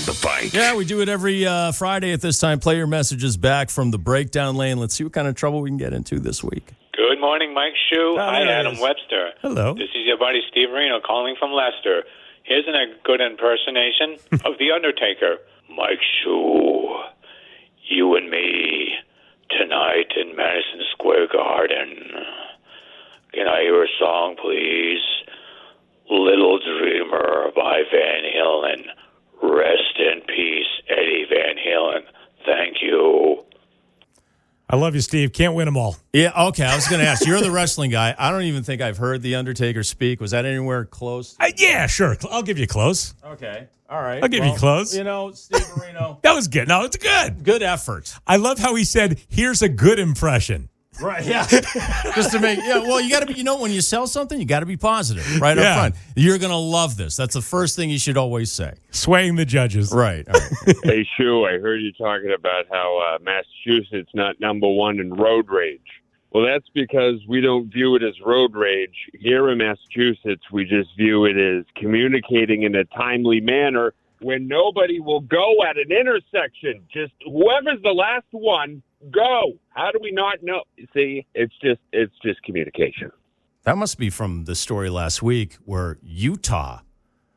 the Pike. Yeah, we do it every Friday at this time. Play your messages back from the breakdown lane. Let's see what kind of trouble we can get into this week. Good morning, Mike Shue. Hi, Adam Webster. Hello. This is your buddy Steverino calling from Leicester. Here's a good impersonation of The Undertaker. Mike Shue, you and me, tonight in Madison Square Garden. Can I hear a song, please? Little Dreamer by Van Halen. Rest in peace, Eddie Van Halen. Thank you. I love you, Steve. Can't win them all. Yeah, okay. I was going to ask. You're the wrestling guy. I don't even think I've heard The Undertaker speak. Was that anywhere close? Yeah, sure. I'll give you close. Okay. All right. I'll give you close. You know, Steverino. That was good. No, it's good. Good effort. I love how he said, here's a good impression. Right, yeah. Just to make, well, you got to be, when you sell something, you got to be positive right up front. You're going to love this. That's the first thing you should always say. Swaying the judges. Right. All right. Hey, Shu, I heard you talking about how Massachusetts not number one in road rage. Well, that's because we don't view it as road rage. Here in Massachusetts, we just view it as communicating in a timely manner when nobody will go at an intersection. Just whoever's the last one, go. How do we not know? See, it's just communication. That must be from the story last week where Utah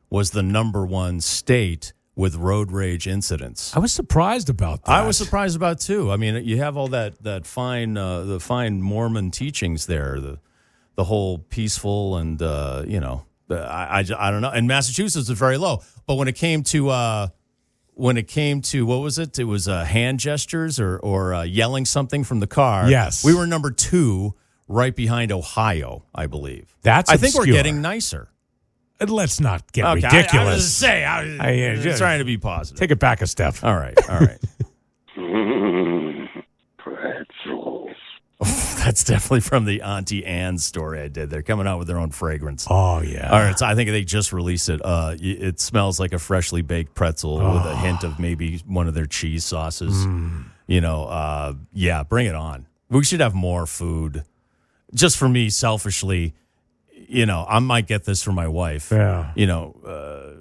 was the number one state with road rage incidents. I was surprised about that. I was surprised about too. I mean, you have all that fine the fine Mormon teachings there, the whole peaceful and I don't know. And Massachusetts was very low, but when it came to what was it? It was hand gestures or yelling something from the car. Yes, we were number 2, right behind Ohio, I believe. That's I think obscure. we're getting nicer. Let's not get ridiculous. I was just trying to be positive. Take it back a step. All right. Pretzels. That's definitely from the Auntie Anne's story I did. They're coming out with their own fragrance. Oh, yeah. All right, so I think they just released it. It smells like a freshly baked pretzel with a hint of maybe one of their cheese sauces. Yeah, bring it on. We should have more food. Just for me, selfishly, I might get this for my wife. Yeah.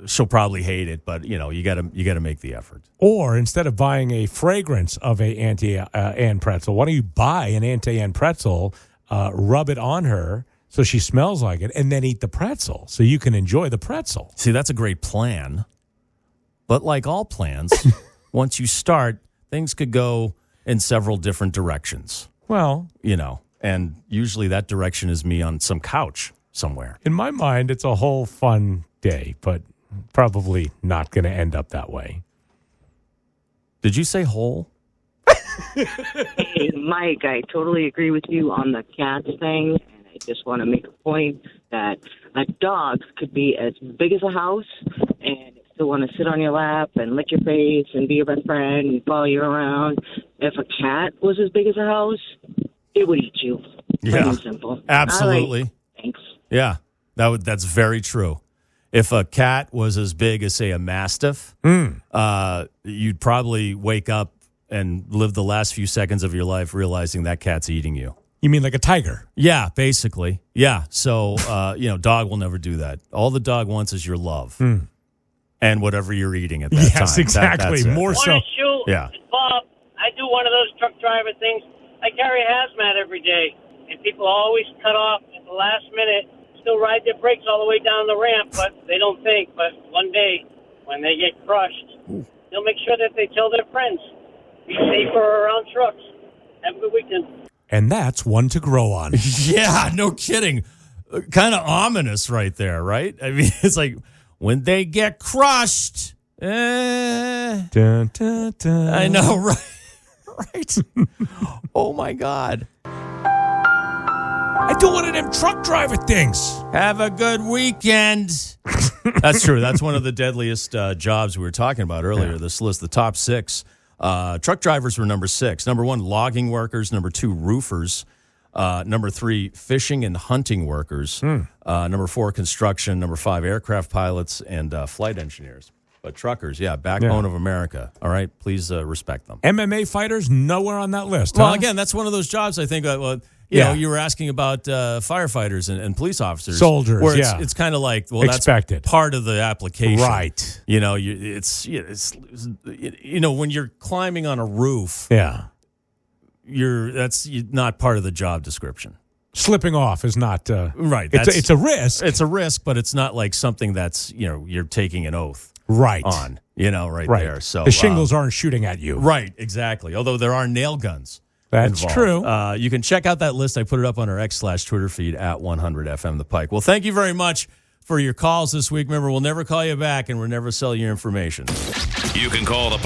She'll probably hate it, but you gotta make the effort. Or instead of buying a fragrance of a Auntie Anne pretzel, why don't you buy an Auntie Anne pretzel, rub it on her so she smells like it, and then eat the pretzel so you can enjoy the pretzel. See, that's a great plan. But like all plans, once you start, things could go in several different directions. Well, and usually that direction is me on some couch somewhere. In my mind, it's a whole fun day, but probably not going to end up that way. Did you say whole? Hey, Mike, I totally agree with you on the cats thing, and I just want to make a point that dogs could be as big as a house and still want to sit on your lap and lick your face and be your best friend and follow you around. If a cat was as big as a house, it would eat you. Plain and simple. Absolutely. Right. Thanks. Yeah, that's very true. If a cat was as big as, say, a Mastiff, you'd probably wake up and live the last few seconds of your life realizing that cat's eating you. You mean like a tiger? Yeah, basically. Yeah. So, dog will never do that. All the dog wants is your love and whatever you're eating at that time. Yes, exactly. More so. Yeah. It's Bob. I do one of those truck driver things. I carry a hazmat every day, and people always cut off at the last minute, still ride their brakes all the way down the ramp, but they don't think. But one day, when they get crushed, they'll make sure that they tell their friends. Be safer around trucks. Have a good weekend. And that's one to grow on. Yeah, no kidding. Kind of ominous right there, right? I mean, it's like, when they get crushed. Dun, dun, dun. I know, right? Right. Oh, my God. I do one of them truck driver things. Have a good weekend. That's true. That's one of the deadliest jobs we were talking about earlier. Yeah. This list, the top 6. Truck drivers were number 6. Number 1, logging workers. Number 2, roofers. Number 3, fishing and hunting workers. Number 4, construction. Number 5, aircraft pilots and flight engineers. But truckers, backbone of America. All right, please respect them. MMA fighters, nowhere on that list. Well, again, that's one of those jobs I think, You know, you were asking about firefighters and police officers, soldiers. Where it's kind of like, well, expected. That's part of the application, right? You know, it's when you're climbing on a roof, that's not part of the job description. Slipping off is not right. It's a risk. It's a risk, but it's not like something that's you're taking an oath on. Right there. So the shingles aren't shooting at you. Right. Exactly. Although there are nail guns. That's involved. true. You can check out that list. I put it up on our X/Twitter feed at 100FM The Pike. Well, thank you very much for your calls this week. Remember, we'll never call you back, and we'll never sell your information. You can call the Pike